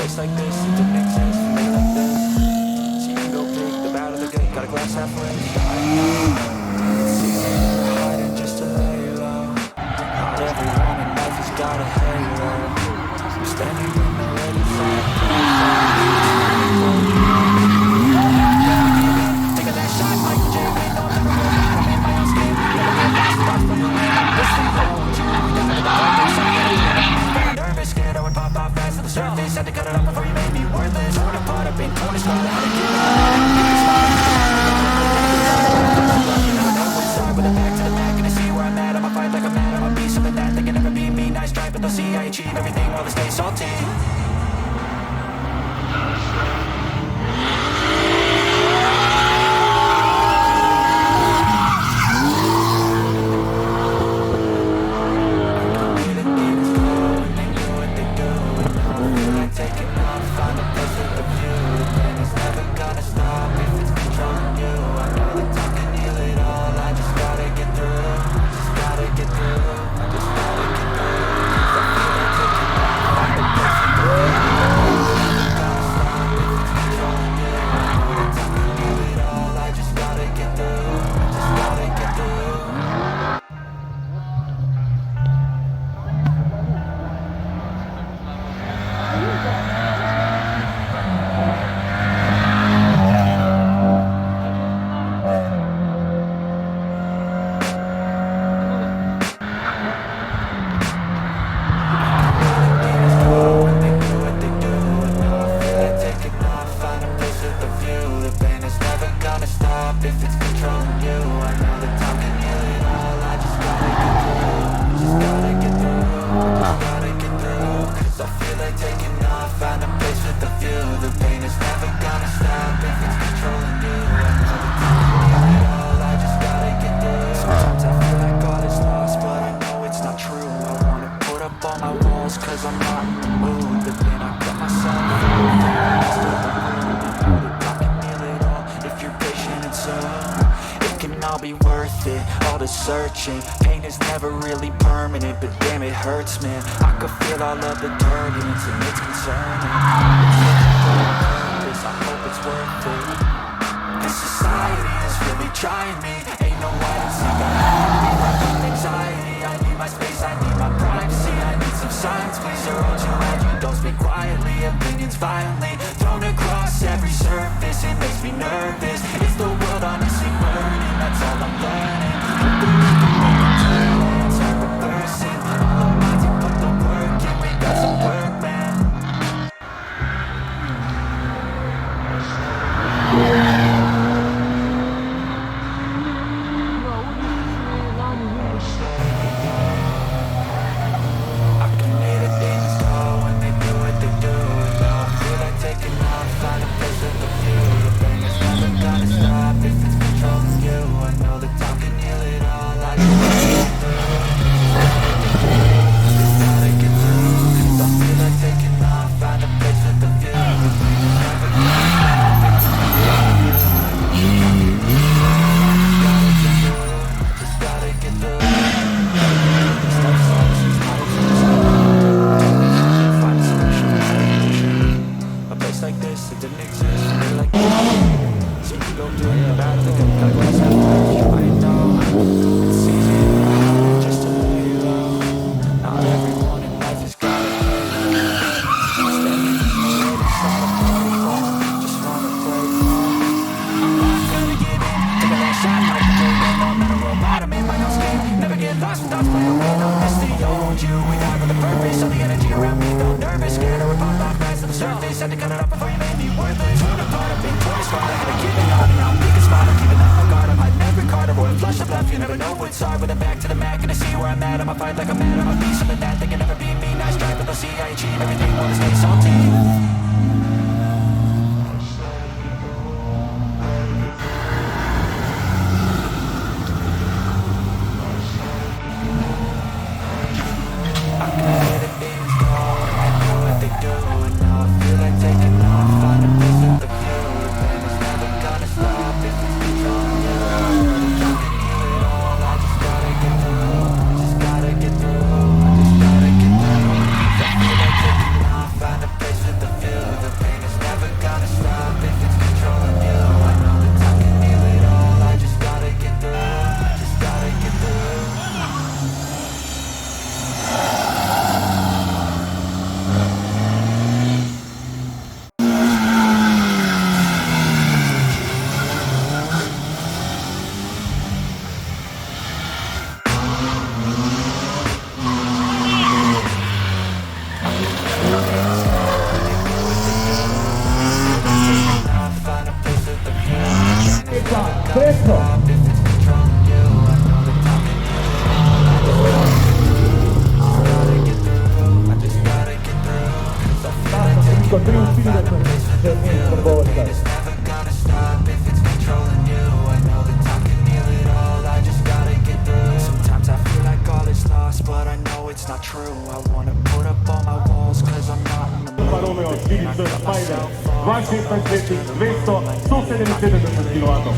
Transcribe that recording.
place like this, it didn't exist, made like this. So you can go big, the bad or the good, got a glass half full. I know it's easy for hiding just to lay low. Not everyone in life has got a halo. I'm standing in the red inside. Take a last shot, Michael J. Don't never go back, I'm in my own skin. Never get lost, thoughts from the land. I'm listening, hold you. Down to the darkness, I'm getting nervous, scared I would pop off fast to the surface. Had to cut it off before you made me worthless. Torn apart, I've been torn as far. How to give it up. With a back to the back, and I see where I'm at. I'ma fight like I'm mad. I'ma be something that they can never be me. Nice try, but they'll see I achieve everything while they stay salty. Searching, pain is never really permanent, but damn it hurts, man. I could feel all of the turbulence and it's concerning. It's such a purpose, I hope it's worth it. This society is really trying me. Ain't no hide and seek, I need my anxiety. I need my space, I need my privacy. I need some silence, please, or hold you out. You don't speak quietly, opinions violently thrown across every surface. It makes me nervous. Is the world honestly burning? That's all I'm learning. You never know what's hard with a back to the mat. Gonna see where I'm at, I'ma fight like I'm mad. I'ma be something that they can never be me. Nice try, but they'll see I achieve everything while they stay salty. Find a place Sto trionfino per una volta. never gonna stop if it's controlling you. I know that time can heal it all, I just gotta get through. Sometimes I feel like all is lost, but I know it's not true. I wanna put up all my walls, cause I'm not in the mood. Alfa Romeo Philips Spider 277 277 kW.